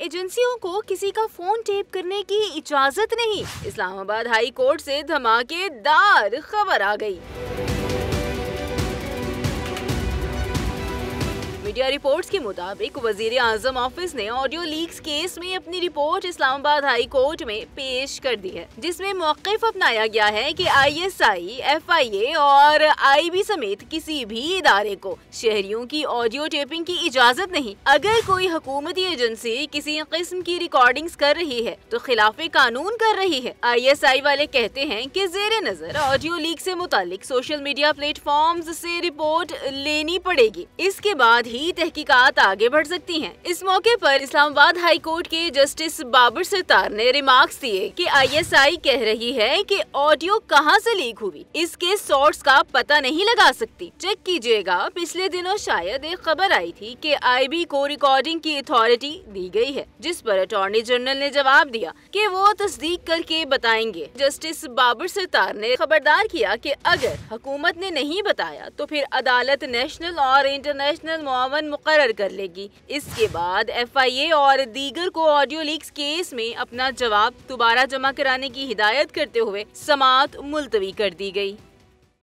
एजेंसियों को किसी का फोन टेप करने की इजाजत नहीं। इस्लामाबाद हाई कोर्ट से धमाकेदार खबर आ गई। मीडिया रिपोर्ट्स के मुताबिक वजीर आजम ऑफिस ने ऑडियो लीक्स केस में अपनी रिपोर्ट इस्लामाबाद हाई कोर्ट में पेश कर दी है, जिसमें मौक़िफ़ अपनाया गया है कि ISI, FIA और IB समेत किसी भी इदारे को शहरियों की ऑडियो टेपिंग की इजाजत नहीं। अगर कोई हुकूमती एजेंसी किसी किस्म की रिकॉर्डिंग्स कर रही है तो खिलाफे कानून कर रही है। ISI वाले कहते हैं कि जेर नजर ऑडियो लीक से मुतालिक सोशल मीडिया प्लेटफॉर्म्स से रिपोर्ट लेनी पड़ेगी, इसके बाद ही तहकीकात आगे बढ़ सकती हैं। इस मौके पर इस्लामाबाद हाई कोर्ट के जस्टिस बाबर सत्तार ने रिमार्क्स दिए कि ISI कह रही है कि ऑडियो कहां से लीक हुई, इसके सोर्स का पता नहीं लगा सकती। चेक कीजिएगा, पिछले दिनों शायद एक खबर आई थी कि IB को रिकॉर्डिंग की अथॉरिटी दी गई है, जिस पर अटॉर्नी जनरल ने जवाब दिया कि वो तस्दीक करके बताएंगे। जस्टिस बाबर सत्तार ने खबरदार किया कि अगर हुकूमत ने नहीं बताया तो फिर अदालत नेशनल और इंटरनेशनल मुकर्रर कर लेगी। इसके बाद FIA और दीगर को ऑडियो लीक्स केस में अपना जवाब दोबारा जमा कराने की हिदायत करते हुए समाअत मुलतवी कर दी गई।